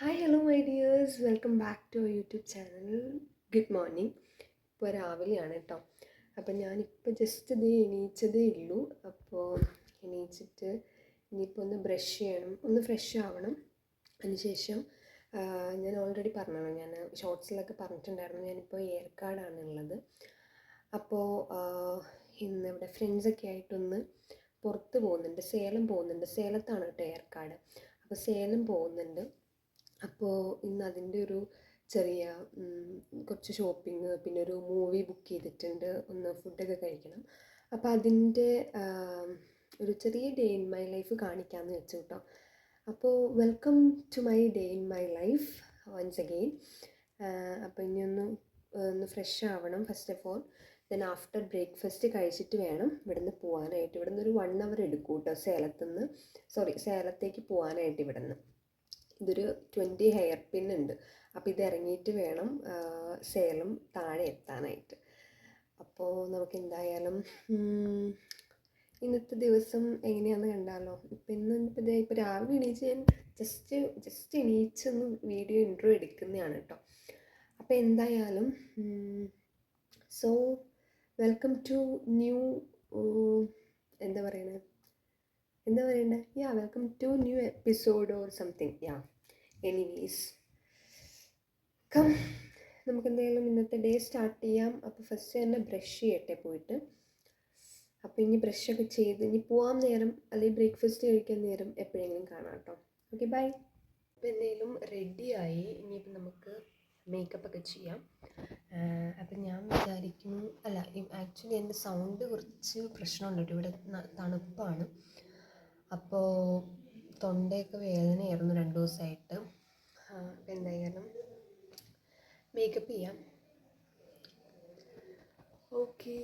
Hi hello my dears, welcome back to YouTube channel. Good morning. ഇപ്പോൾ രാവിലെയാണ് കേട്ടോ. അപ്പം ഞാനിപ്പോൾ ജസ്റ്റ് ഇത് എണീച്ചതേ ഉള്ളൂ. അപ്പോൾ എണീച്ചിട്ട് ഇനിയിപ്പോൾ ഒന്ന് ബ്രഷ് ചെയ്യണം, ഒന്ന് ഫ്രഷ് ആവണം. അതിനുശേഷം ഞാൻ ഓൾറെഡി പറഞ്ഞല്ലോ, ഞാൻ ഷോർട്സിലൊക്കെ പറഞ്ഞിട്ടുണ്ടായിരുന്നു, ഞാനിപ്പോൾ ഏർക്കാടാണ് ഉള്ളത്. അപ്പോൾ ഇന്ന് ഇവിടെ ഫ്രണ്ട്സൊക്കെ ആയിട്ടൊന്ന് പുറത്ത് പോകുന്നുണ്ട്, സേലം പോകുന്നുണ്ട്. സേലത്താണ് കേട്ടോ ഏർക്കാട്. അപ്പോൾ സേലം പോകുന്നുണ്ട്. അപ്പോൾ ഇന്ന് അതിൻ്റെ ഒരു ചെറിയ കുറച്ച് ഷോപ്പിംഗ്, പിന്നെ ഒരു മൂവി ബുക്ക് ചെയ്തിട്ടുണ്ട്, ഒന്ന് ഫുഡൊക്കെ കഴിക്കണം. അപ്പോൾ അതിൻ്റെ ഒരു ചെറിയ ഡേ ഇൻ മൈ ലൈഫ് കാണിക്കാമെന്ന് വെച്ചു കേട്ടോ. അപ്പോൾ welcome to my day in my life once again. അപ്പോൾ ഇനി ഒന്ന് ഫ്രഷ് ആവണം first of all. Then after breakfast കഴിച്ചിട്ട് വേണം ഇവിടുന്ന് പോകാനായിട്ട്. ഇവിടുന്ന് ഒരു 1 hour എടുക്കും കേട്ടോ സേലത്തേക്ക് പോകാനായിട്ട്. ഇവിടുന്ന് ഇതൊരു 20 ഹെയർ പിൻ ഉണ്ട്. അപ്പോൾ ഇത് ഇറങ്ങിയിട്ട് വേണം സേലം താഴെ എത്താനായിട്ട്. അപ്പോൾ നമുക്ക് എന്തായാലും ഇന്നത്തെ ദിവസം എങ്ങനെയാണെന്ന് കണ്ടാലോ. ഇപ്പോൾ രാവിലെ എണീച്ച് ഞാൻ ജസ്റ്റ് എണീച്ചൊന്ന് വീഡിയോ ഇൻട്രോ എടുക്കുന്നതാണ് കേട്ടോ. അപ്പോൾ എന്തായാലും സോ വെൽക്കം ടു ന്യൂ എന്താ പറയണ്ടേ, welcome to new episode or something. Anyways come, നമുക്ക് എന്തായാലും ഇന്നത്തെ ഡേ സ്റ്റാർട്ട് ചെയ്യാം. അപ്പോൾ ഫസ്റ്റ് തന്നെ ബ്രഷ് ചെയ്യട്ടെ പോയിട്ട്. അപ്പോൾ ഇനി ബ്രഷൊക്കെ ചെയ്ത് ഇനി പോകാൻ നേരം, അല്ലെങ്കിൽ ബ്രേക്ക്ഫാസ്റ്റ് കഴിക്കാൻ നേരം എപ്പോഴെങ്കിലും കാണാം കേട്ടോ. Okay, bye. അപ്പോൾ എന്തെങ്കിലും റെഡിയായി, ഇനിയിപ്പോൾ നമുക്ക് മേക്കപ്പൊക്കെ ചെയ്യാം. അപ്പം ഞാൻ വിചാരിക്കുന്നു, ആക്ച്വലി എൻ്റെ സൗണ്ട് കുറച്ച് പ്രശ്നമുണ്ട് കേട്ടോ. ഇവിടെ തണുപ്പാണ്. അപ്പോൾ തൊണ്ടയൊക്കെ വേദനയായിരുന്നു 2 ദിവസമായിട്ട്. അപ്പോൾ എന്തായാലും മേക്കപ്പ് ചെയ്യാം. ഓക്കെ.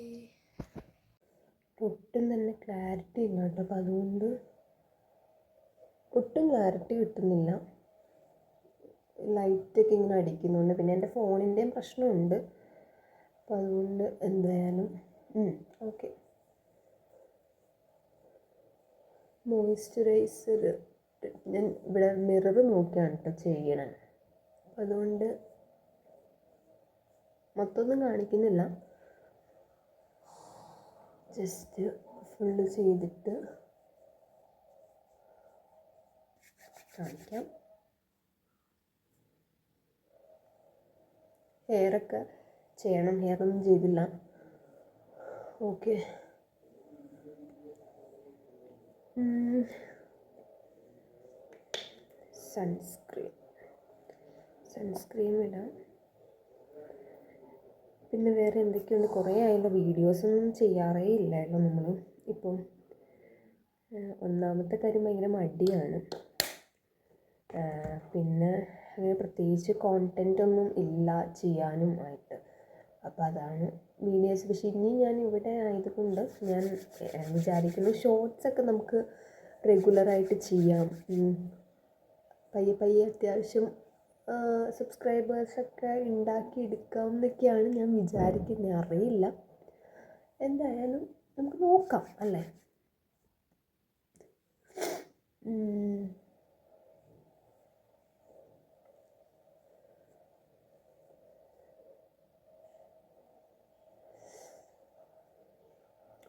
ഒട്ടും തന്നെ ക്ലാരിറ്റി ഇല്ല കേട്ടോ. അപ്പോൾ അതുകൊണ്ട് ഒട്ടും ക്ലാരിറ്റി കിട്ടുന്നില്ല. ലൈറ്റൊക്കെ ഇങ്ങനെ അടിക്കുന്നുണ്ട്. പിന്നെ എൻ്റെ ഫോണിൻ്റെയും പ്രശ്നമുണ്ട്. അപ്പോൾ അതുകൊണ്ട് എന്തായാലും ഓക്കെ. മോയ്സ്ചറൈസർ ഞാൻ ഇവിടെ മിറർ നോക്കിയാണ് കേട്ടോ ചെയ്യണേ. അപ്പം അതുകൊണ്ട് മൊത്തമൊന്നും കാണിക്കുന്നില്ല, ജസ്റ്റ് ഫുള്ള് ചെയ്തിട്ട് കാണിക്കാം. ഹെയറൊക്കെ ചെയ്യണം, ഹെയറൊന്നും ചെയ്തില്ല. ഓക്കെ. സൺസ്ക്രീൻ ഇടാം. പിന്നെ വേറെ എന്തൊക്കെയുണ്ട്, കുറേ ആയുള്ള വീഡിയോസൊന്നും ചെയ്യാറേ ഇല്ലായിരുന്നു നമ്മൾ. ഇപ്പം ഒന്നാമത്തെ കാര്യം ഭയങ്കര മടിയാണ്. പിന്നെ അങ്ങനെ പ്രത്യേകിച്ച് കോണ്ടൻ്റ് ഒന്നും ഇല്ല ചെയ്യാനും ആയിട്ട്. അപ്പോൾ അതാണ് വീഡിയോസ്. പക്ഷേ ഇനി ഞാൻ ഇവിടെ ആയതുകൊണ്ട് ഞാൻ വിചാരിക്കുന്നു ഷോർട്സൊക്കെ നമുക്ക് റെഗുലറായിട്ട് ചെയ്യാം. പയ്യെ അത്യാവശ്യം സബ്സ്ക്രൈബേഴ്സൊക്കെ ഉണ്ടാക്കിയെടുക്കാം എന്നൊക്കെയാണ് ഞാൻ വിചാരിക്കുന്നത്. അറിയില്ല, എന്തായാലും നമുക്ക് നോക്കാം അല്ലേ.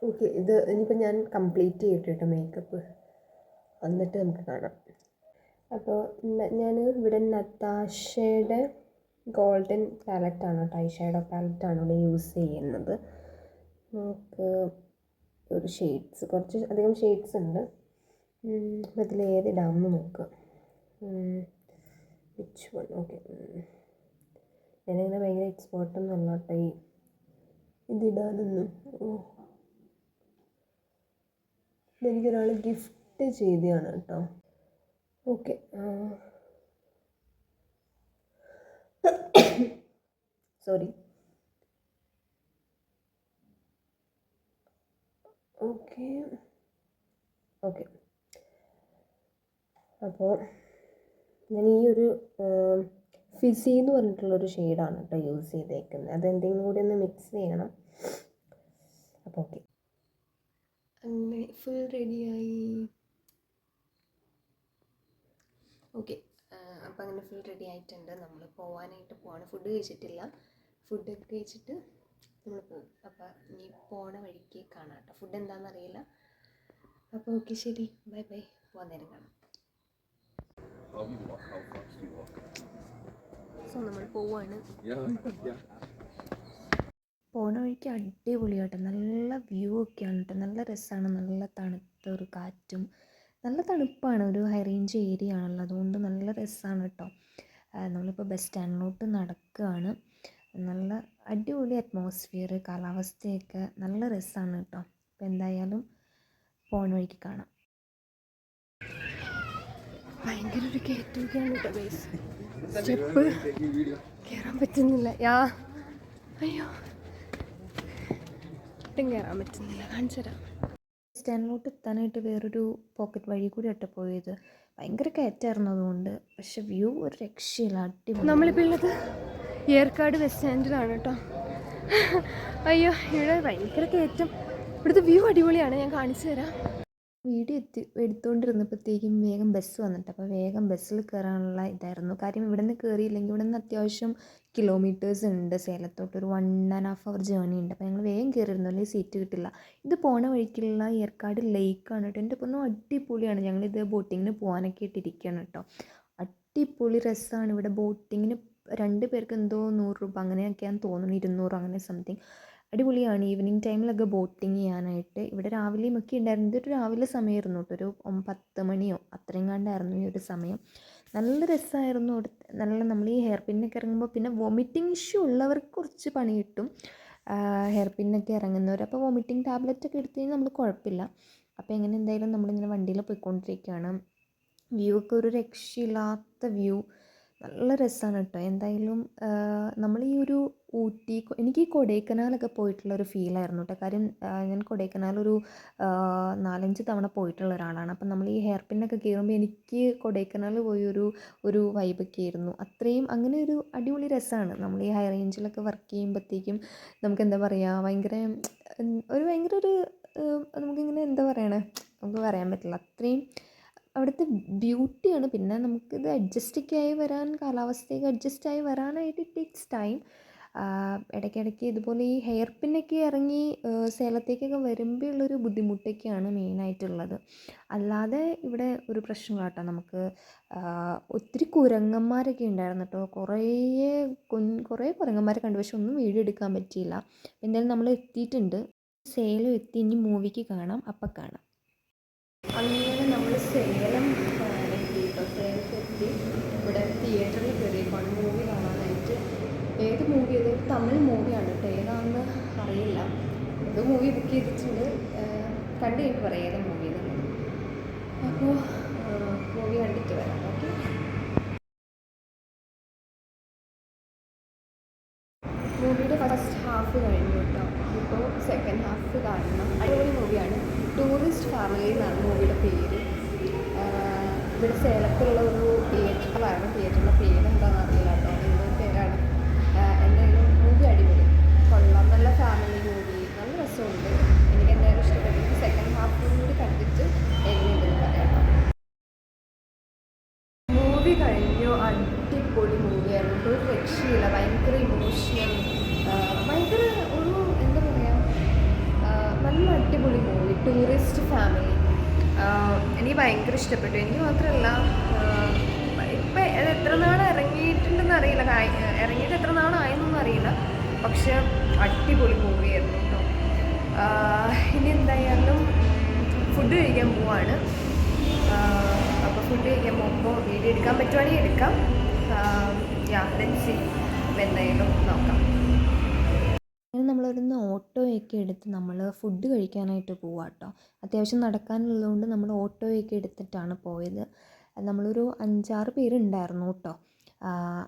ഓക്കെ, ഇത് ഇനിയിപ്പോൾ ഞാൻ കംപ്ലീറ്റ് ചെയ്തിട്ട് മേക്കപ്പ്, എന്നിട്ട് നമുക്ക് കാണാം. അപ്പോൾ ഞാൻ ഇവിടെ നത്താഷയുടെ ഗോൾഡൻ പാലറ്റാണ് കേട്ടോ, ഐ ഷാഡോ പാലറ്റാണ് ഇവിടെ യൂസ് ചെയ്യുന്നത്. നമുക്ക് ഒരു കുറച്ച് അധികം ഷെയ്ഡ്സ് ഉണ്ട്. അതിലേതിടാമെന്ന് നോക്കുക. Which one? ഓക്കെ. ഞാനിങ്ങനെ ഭയങ്കര എക്സ്പേർട്ടൊന്നും അല്ല കേട്ടോ ഇതിടാനൊന്നും. ഇതെനിക്കൊരാൾ ഗിഫ്റ്റ് ചെയ്തതാണ് കേട്ടോ. ഓക്കെ. സോറി. ഓക്കെ. അപ്പോൾ ഞാൻ ഈ ഒരു ഫിസി എന്ന് പറഞ്ഞിട്ടുള്ളൊരു ഷെയ്ഡാണ് കേട്ടോ യൂസ് ചെയ്തേക്കുന്നത്. അതെന്തെങ്കിലും കൂടി ഒന്ന് മിക്സ് ചെയ്യണം. അപ്പോൾ ഓക്കെ, അങ്ങനെ ഫുൾ റെഡിയായി. ഓക്കെ. അപ്പോൾ അങ്ങനെ ഫുൾ റെഡി ആയിട്ടുണ്ട്. നമ്മൾ പോകാനായിട്ട് പോവാണ്. ഫുഡ് കഴിച്ചിട്ടില്ല. ഫുഡൊക്കെ കഴിച്ചിട്ട് നമ്മൾ പോകും. അപ്പോൾ ഇനി പോണ വഴിക്ക് കാണാം കേട്ടോ. ഫുഡ് എന്താണെന്ന് അറിയില്ല. അപ്പോൾ ഓക്കെ, ശരി, ബൈ ബൈ. പോകാൻ നേരം കാണാം. സോ നമ്മൾ പോവാണ്. പോണ വഴിക്ക് അടിപൊളിയാട്ടോ, നല്ല വ്യൂ ഒക്കെയാണ് കേട്ടോ. നല്ല രസമാണ്. നല്ല തണുത്ത ഒരു കാറ്റും, നല്ല തണുപ്പാണ്. ഒരു ഹൈ റേഞ്ച് ഏരിയ ആണല്ലോ, അതുകൊണ്ട് നല്ല രസമാണ് കേട്ടോ. നമ്മളിപ്പോൾ ബസ് സ്റ്റാൻഡിലോട്ട് നടക്കുകയാണ്. നല്ല അടിപൊളി അറ്റ്മോസ്ഫിയർ, കാലാവസ്ഥയൊക്കെ നല്ല രസമാണ് കേട്ടോ. അപ്പോൾ എന്തായാലും പോണ വഴിക്ക് കാണാം. ഭയങ്കര ഒരു കയറ്റമൊക്കെയാണ് കേട്ടോ ഗൈസ്. സ്റ്റെപ്പ് കയറാൻ പറ്റുന്നില്ല. അയ്യോ, ഒട്ടും കയറാൻ പറ്റുന്നില്ല. കാണിച്ചു തരാം. സ്റ്റാൻഡിലോട്ട് എത്താനായിട്ട് വേറൊരു പോക്കറ്റ് വഴി കൂടി ആയിട്ട് പോയത്. ഭയങ്കര കയറ്റായിരുന്നു അതുകൊണ്ട്, പക്ഷെ വ്യൂ ഒരു രക്ഷയില്ല, അടിപൊളി. നമ്മളിപ്പോൾ ഉള്ളത് ഏർക്കാട് ബസ് സ്റ്റാൻഡിലാണ് കേട്ടോ. അയ്യോ, ഇവിടെ ഭയങ്കര കയറ്റം. ഇവിടുത്തെ വ്യൂ അടിപൊളിയാണ്, ഞാൻ കാണിച്ചു തരാം. വീഡിയോ എടുത്തുകൊണ്ടിരുന്നപ്പോഴത്തേക്കും വേഗം ബസ് വന്നിട്ട്, അപ്പോൾ വേഗം ബസ്സിൽ കയറാനുള്ള ഇതായിരുന്നു. കാര്യം ഇവിടെ നിന്ന് കയറിയില്ലെങ്കിൽ ഇവിടെ നിന്ന് അത്യാവശ്യം കിലോമീറ്റേഴ്സ് ഉണ്ട് സേലത്തോട്ട്. ഒരു 1.5 hour ജേർണി ഉണ്ട്. അപ്പോൾ ഞങ്ങൾ വേഗം കയറിയിരുന്നു, അല്ലെങ്കിൽ സീറ്റ് കിട്ടില്ല. ഇത് പോണ വഴിക്കുള്ള ഏർക്കാട് ലേക്കാണ് കേട്ടോ. എൻ്റെ പൊന്നും അടിപൊളിയാണ്. ഞങ്ങളിത് ബോട്ടിങ്ങിന് പോകാനൊക്കെ ഇട്ടിരിക്കുകയാണ് കേട്ടോ. അടിപൊളി രസമാണ് ഇവിടെ ബോട്ടിങ്ങിന്. 2 പേർക്ക് എന്തോ 100 രൂപ അങ്ങനെയൊക്കെയാണെന്ന് തോന്നുന്നു, 200 അങ്ങനെ സംതിങ്. അടിപൊളിയാണ് ഈവനിങ് ടൈമിലൊക്കെ ബോട്ടിങ് ചെയ്യാനായിട്ട്. ഇവിടെ രാവിലെയും ഒക്കെ ഉണ്ടായിരുന്നു. ഇതൊരു രാവിലെ സമയമായിരുന്നു കേട്ടോ, ഒരു 10 മണിയോ അത്രയും കണ്ടായിരുന്നു ഈ ഒരു സമയം. നല്ല രസമായിരുന്നു. നല്ല നമ്മൾ ഈ ഹെയർ പിന്നൊക്കെ ഇറങ്ങുമ്പോൾ, പിന്നെ വോമിറ്റിംഗ് ഇഷ്യൂ ഉള്ളവർക്ക് കുറച്ച് പണി കിട്ടും. ഹെയർ പിന്നൊക്കെ ഇറങ്ങുന്നവർ, അപ്പോൾ വോമിറ്റിംഗ് ടാബ്ലറ്റൊക്കെ എടുത്തു കഴിഞ്ഞാൽ നമുക്ക് കുഴപ്പമില്ല. അപ്പോൾ എങ്ങനെ എന്തായാലും നമ്മളിങ്ങനെ വണ്ടിയിൽ പോയിക്കൊണ്ടിരിക്കുകയാണ്. വ്യൂ ഒക്കെ ഒരു രക്ഷയില്ലാത്ത വ്യൂ, നല്ല രസമാണ് കേട്ടോ. എന്തായാലും നമ്മൾ ഈ ഒരു ഊട്ടി, എനിക്ക് ഈ കൊടൈക്കനാലൊക്കെ പോയിട്ടുള്ളൊരു ഫീലായിരുന്നു കേട്ടോ. കാര്യം ഞാൻ കൊടൈക്കനാൽ ഒരു 4-5 തവണ പോയിട്ടുള്ള ഒരാളാണ്. അപ്പം നമ്മൾ ഈ ഹെയർ പിന്നൊക്കെ കയറുമ്പോൾ എനിക്ക് കൊടൈക്കനാൽ ഒരു വൈബൊക്കെ ആയിരുന്നു. അത്രയും അങ്ങനെ ഒരു അടിപൊളി രസമാണ്. നമ്മൾ ഈ ഹൈ റേഞ്ചിലൊക്കെ വർക്ക് ചെയ്യുമ്പോഴത്തേക്കും നമുക്ക് എന്താ പറയുക, ഭയങ്കര ഒരു നമുക്കിങ്ങനെ എന്താ പറയണേ, നമുക്ക് പറയാൻ പറ്റില്ല. അത്രയും അവിടുത്തെ ബ്യൂട്ടിയാണ്. പിന്നെ നമുക്കിത് കാലാവസ്ഥയൊക്കെ അഡ്ജസ്റ്റായി വരാനായിട്ട് ഇറ്റ് ടേക്സ് ടൈം. ഇടയ്ക്കിടയ്ക്ക് ഇതുപോലെ ഈ ഹെയർ പിന്നൊക്കെ ഇറങ്ങി സേലത്തേക്കൊക്കെ വരുമ്പോൾ ഉള്ളൊരു ബുദ്ധിമുട്ടൊക്കെയാണ് മെയിനായിട്ടുള്ളത്. അല്ലാതെ ഇവിടെ ഒരു പ്രശ്നം കേട്ടോ. നമുക്ക് ഒത്തിരി കുരങ്ങന്മാരൊക്കെ ഉണ്ടായിരുന്നു കേട്ടോ. കുറേ കുരങ്ങന്മാരെ കണ്ടു, പക്ഷെ ഒന്നും വീഡിയോ എടുക്കാൻ പറ്റിയില്ല. എന്തായാലും നമ്മൾ എത്തിയിട്ടുണ്ട്, സേലം എത്തി. ഇനി മൂവിക്ക് കാണാം, അപ്പം കാണാം. അങ്ങനെ നമ്മൾ സേലം എത്തി കേട്ടോ. സേലത്തെത്തി. ഇവിടെ തിയേറ്ററിൽ കയറിയേക്കാണ് മൂവി കാണാനായിട്ട്. ഏത് മൂവി? അത് തമിഴ് മൂവിയാണ് കേട്ടോ. ഏതാണെന്ന് അറിയില്ല. ഏതോ മൂവി ബുക്ക് ചെയ്തിട്ടുണ്ട്. കണ്ടു കഴിഞ്ഞിട്ട് പറയാം ഏതാ മൂവി എന്നുള്ളത്. അപ്പോൾ മൂവി കണ്ടിട്ട് വരാം. ഓക്കെ. മൂവിയുടെ ഫസ്റ്റ് ഹാഫ് കഴിഞ്ഞു കേട്ടോ. ഇപ്പോൾ സെക്കൻഡ് ഹാഫ് കാണണം. അടിപൊളി മൂവിയാണ്. ടൂറിസ്റ്റ് ഫാമിലി എന്നാണ് മൂവിയുടെ പേര്. ഇവിടെ സേലത്തുള്ള ഒരു തിയേറ്ററിലാണ്. തിയേറ്ററിൻ്റെ പേരെന്താണെന്ന് അറിയില്ല കേട്ടോ, എന്തൊരു പേരാണ്. എന്തായാലും മൂവി അടിപൊളി, കൊള്ളാം. നല്ല ഫാമിലി മൂവി, നല്ല രസമുണ്ട്. എനിക്ക് എന്തായാലും ഇഷ്ടപ്പെട്ടു. സെക്കൻഡ് ഹാഫും കൂടി കണ്ടിട്ട് എങ്ങനെയുണ്ടെന്ന് പറയാം കേട്ടോ. മൂവി കഴിഞ്ഞു. അടിപൊളി മൂവിയായിരുന്നു. ഒരു രക്ഷയില്ല. ഭയങ്കര ഇമോഷണൽ, ഭയങ്കര ഒരു എന്താ പറയുക, നല്ല അടിപൊളി മൂവി. ടൂറിസ്റ്റ് ഫാമിലി എനിക്ക് ഭയങ്കര ഇഷ്ടപ്പെട്ടു. എനിക്ക് മാത്രമല്ല, ഇപ്പം എത്ര നാൾ ഇറങ്ങിയിട്ടുണ്ടെന്ന് അറിയില്ല, ഇറങ്ങിയിട്ട് എത്ര നാളായെന്നൊന്നും അറിയില്ല. പക്ഷെ അടിപൊളി മൂവിയായിരുന്നു കേട്ടോ. ഇനി എന്തായാലും ഫുഡ് കഴിക്കാൻ പോവാണ്. അപ്പോൾ ഫുഡ് കഴിക്കാൻ പോകുമ്പോൾ വീഡിയോ എടുക്കാൻ പറ്റുവാണെങ്കിൽ എടുക്കാം. Let's see. അപ്പോൾ എന്തായാലും നോക്കാം. അങ്ങനെ നമ്മളൊരുന്ന് ഓട്ടോയൊക്കെ എടുത്ത് നമ്മൾ ഫുഡ് കഴിക്കാനായിട്ട് പോവാം കേട്ടോ. അത്യാവശ്യം നടക്കാനുള്ളതുകൊണ്ട് നമ്മൾ ഓട്ടോയൊക്കെ എടുത്തിട്ടാണ് പോയത്. നമ്മളൊരു 5-6 പേരുണ്ടായിരുന്നു കേട്ടോ.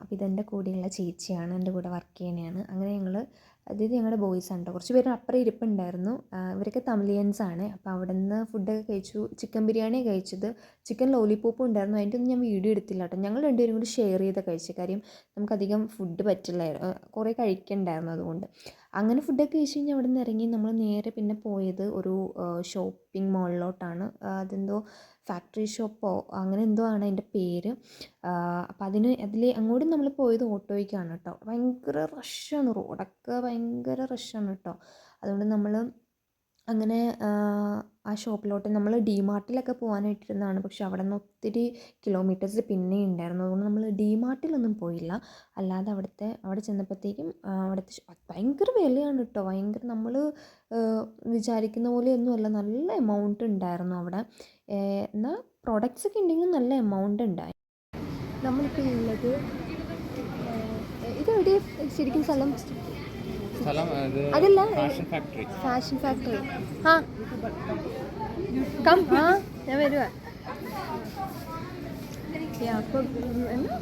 അപ്പോൾ ഇതെൻ്റെ കൂടെയുള്ള ചേച്ചിയാണ്, എൻ്റെ കൂടെ വർക്ക് ചെയ്യണതാണ്. അങ്ങനെ അതായത് ഞങ്ങളുടെ ബോയ്സാണ് കേട്ടോ. കുറച്ച് പേര് അപ്പുറം ഇരിപ്പുണ്ടായിരുന്നു. ഇവരൊക്കെ തമിഴിയൻസാണ്. അപ്പോൾ അവിടെ നിന്ന് ഫുഡൊക്കെ കഴിച്ചു. ചിക്കൻ ബിരിയാണി കഴിച്ചത്, ചിക്കൻ ലോലിപോപ്പും ഉണ്ടായിരുന്നു. അതിൻ്റെ ഒന്നും ഞാൻ വീഡിയോ എടുത്തില്ല കേട്ടോ. ഞങ്ങൾ രണ്ടുപേരും കൂടി ഷെയർ ചെയ്ത് കഴിച്ചു. കാര്യം നമുക്കധികം ഫുഡ് പറ്റില്ലായിരുന്നു, കുറേ കഴിക്കണ്ടായിരുന്നു. അതുകൊണ്ട് അങ്ങനെ ഫുഡൊക്കെ കഴിച്ച് കഴിഞ്ഞാൽ അവിടെ നിന്ന് ഇറങ്ങി നമ്മൾ നേരെ പിന്നെ പോയത് ഒരു ഷോപ്പിംഗ് മാളിലോട്ടാണ്. അതെന്തോ ഫാക്ടറി ഷോപ്പോ അങ്ങനെ എന്തോ ആണ് അതിൻ്റെ പേര്. അപ്പോൾ അതിൽ അങ്ങോട്ടും നമ്മൾ പോയത് ഓട്ടോയ്ക്കാണ് കേട്ടോ. ഭയങ്കര റഷാണ്, റോഡൊക്കെ ഭയങ്കര റഷാണ് കേട്ടോ. അതുകൊണ്ട് നമ്മൾ അങ്ങനെ ആ ഷോപ്പിലോട്ട് നമ്മൾ ഡിമാർട്ടിലൊക്കെ പോകാനായിട്ടിരുന്നതാണ്. പക്ഷെ അവിടെ നിന്ന് ഒത്തിരി കിലോമീറ്റേഴ്സ് പിന്നെ ഉണ്ടായിരുന്നു. അതുകൊണ്ട് നമ്മൾ ഡിമാർട്ടിലൊന്നും പോയില്ല. അല്ലാതെ അവിടെ ചെന്നപ്പോഴത്തേക്കും അവിടുത്തെ ഭയങ്കര വിലയാണ് കേട്ടോ. ഭയങ്കര നമ്മൾ വിചാരിക്കുന്ന പോലെയൊന്നും അല്ല, നല്ല എമൗണ്ട് ഉണ്ടായിരുന്നു അവിടെ. എന്നാൽ പ്രോഡക്റ്റ്സ് ഒക്കെ ഉണ്ടെങ്കിൽ നല്ല എമൗണ്ട് ഉണ്ടായി. നമ്മളിപ്പോൾ ഉള്ളത് ഇതെവിടെ ശരിക്കും സ്ഥലം? അതല്ല, ഫാഷൻ ഫാക്ടറി. ആ കം, ആ ഞാൻ വരുവാ. അപ്പോൾ എന്താ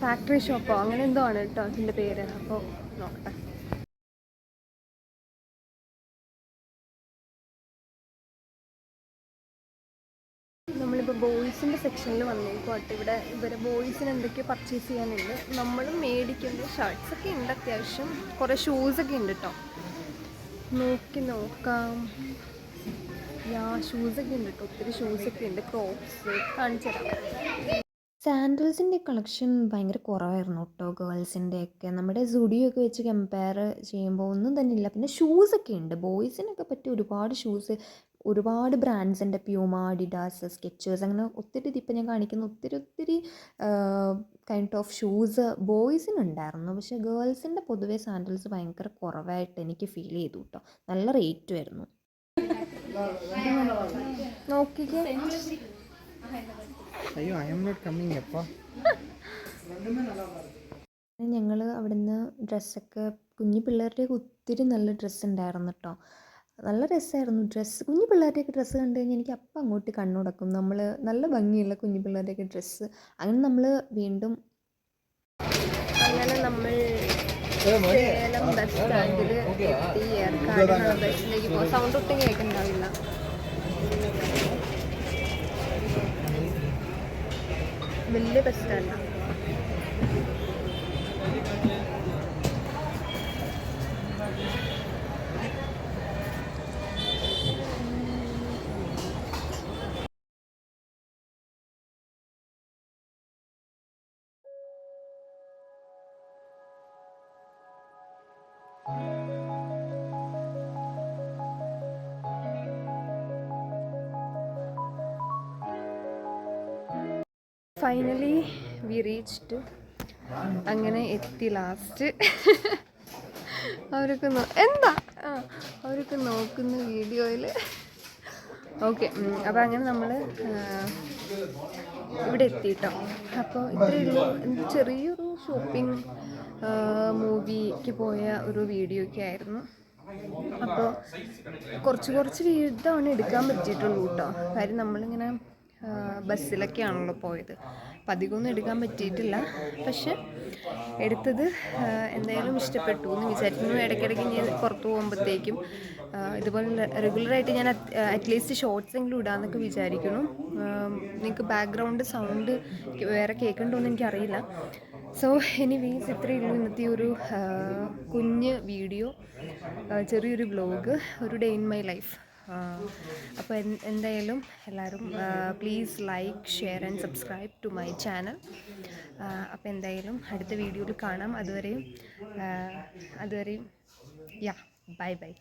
ഫാക്ടറി ഷോപ്പോ അങ്ങനെ എന്തോ ആണ് കേട്ടോ ഇതിൻ്റെ പേര്. അപ്പോൾ നോക്കട്ടെ. നമ്മളിപ്പോൾ ബോയ്സിൻ്റെ സെക്ഷനിൽ വന്നേക്കുവാട്ട്. ഇവിടെ ഇവരെ ബോയ്സിന് എന്തൊക്കെയോ പർച്ചേസ് ചെയ്യാനുണ്ട്. നമ്മളും മേടിക്കേണ്ട ഷർട്ട്സൊക്കെ ഉണ്ട്, അത്യാവശ്യം കുറേ ഷൂസൊക്കെ ഉണ്ട് കേട്ടോ. നോക്കാം. ഷൂസൊക്കെ ഉണ്ട് കേട്ടോ, ഒത്തിരി ഷൂസൊക്കെ ഉണ്ട്. ക്രോപ്സ് കാണിച്ചു തരാം. സാൻഡൽസിൻ്റെ കളക്ഷൻ ഭയങ്കര കുറവായിരുന്നു കേട്ടോ, ഗേൾസിൻ്റെയൊക്കെ. നമ്മുടെ സുഡിയോ ഒക്കെ വെച്ച് കമ്പയർ ചെയ്യുമ്പോൾ ഒന്നും തന്നെ ഇല്ല. പിന്നെ ഷൂസൊക്കെ ഉണ്ട്, ബോയ്സിനൊക്കെ പറ്റിയ ഒരുപാട് ഷൂസ്, ഒരുപാട് ബ്രാൻഡ്സിൻ്റെ, പ്യൂമ, അഡിഡാസ്, സ്കെച്ചേഴ്സ്, അങ്ങനെ ഒത്തിരി ഇതിപ്പോൾ ഞാൻ കാണിക്കുന്ന ഒത്തിരി കൈൻഡ് ഓഫ് ഷൂസ് ബോയ്സിനുണ്ടായിരുന്നു. പക്ഷേ ഗേൾസിൻ്റെ പൊതുവേ സാൻഡൽസ് ഭയങ്കര കുറവായിട്ട് എനിക്ക് ഫീൽ ചെയ്തു കേട്ടോ. നല്ല റേറ്റും ആയിരുന്നു. നോക്കിക്കേ. അയ്യോ, ഐ ആം നോട്ട് കമ്മിങ്. അപ്പോൾ ഞങ്ങൾ അവിടുന്ന് ഡ്രസ്സൊക്കെ, കുഞ്ഞു പിള്ളേരുടെയൊക്കെ ഒത്തിരി നല്ല ഡ്രസ്സ് ഉണ്ടായിരുന്നു കേട്ടോ. നല്ല രസമായിരുന്നു ഡ്രസ്സ്. കുഞ്ഞു പിള്ളേരുടെയൊക്കെ ഡ്രസ്സ് കണ്ടു കഴിഞ്ഞാൽ എനിക്ക് അപ്പം അങ്ങോട്ട് കണ്ണുടക്കും. നമ്മൾ നല്ല ഭംഗിയുള്ള കുഞ്ഞു പിള്ളേരുടെയൊക്കെ ഡ്രസ്സ്. അങ്ങനെ നമ്മൾ വീണ്ടും നമ്മൾ സേലം ബസ് സ്റ്റാൻഡിൽ എത്തി. ഏർക്കാടിനുള്ള ബസ്സിലേക്ക് പോകാം. സൗണ്ട് ഒട്ടും കേൾക്കുന്നുണ്ടാവില്ല. വലിയ ബസ് സ്റ്റാൻഡാണ്. Finally we reached. അങ്ങനെ എത്തി ലാസ്റ്റ്. അവരൊക്കെ അവരൊക്കെ നോക്കുന്ന വീഡിയോയിൽ. ഓക്കെ, അപ്പോൾ അങ്ങനെ നമ്മൾ ഇവിടെ എത്തിയിട്ടോ. അപ്പോൾ ഇത്രയേ ഉള്ളൂ. ചെറിയൊരു ഷോപ്പിംഗ് മൂവിക്ക് പോയ ഒരു വീഡിയോ ഒക്കെ ആയിരുന്നു. അപ്പോൾ കുറച്ച് വീഡിയോ എടുക്കാൻ പറ്റിയിട്ടുള്ളൂ കേട്ടോ. കാര്യം നമ്മളിങ്ങനെ ബസ്സിലൊക്കെയാണല്ലോ പോയത്. അപ്പം അധികമൊന്നും എടുക്കാൻ പറ്റിയിട്ടില്ല. പക്ഷെ എടുത്തത് എന്തായാലും ഇഷ്ടപ്പെട്ടു എന്ന് വിചാരിക്കുന്നു. ഇടയ്ക്കിടയ്ക്ക് ഞാൻ പുറത്ത് പോകുമ്പോഴത്തേക്കും ഇതുപോലെ റെഗുലറായിട്ട് ഞാൻ അറ്റ്ലീസ്റ്റ് ഷോർട്സ് എങ്കിലും ഇടാമെന്നൊക്കെ വിചാരിക്കുന്നു. നിങ്ങൾക്ക് ബാക്ക്ഗ്രൗണ്ട് സൗണ്ട് വേറെ കേൾക്കണ്ടോയെന്ന് എനിക്കറിയില്ല. സോ എനിവേസ് ഇത്രയേ ഉള്ളൂ ഇന്നത്തെ ഒരു കുഞ്ഞ് വീഡിയോ, ചെറിയൊരു വ്ലോഗ്, ഒരു ഡേ ഇൻ മൈ ലൈഫ്. അപ്പോൾ എന്തായാലും എല്ലാവരും please like, share and subscribe to my channel. അപ്പോൾ എന്തായാലും അടുത്ത വീഡിയോയിൽ കാണാം. അതുവരെയും യാ, ബൈ.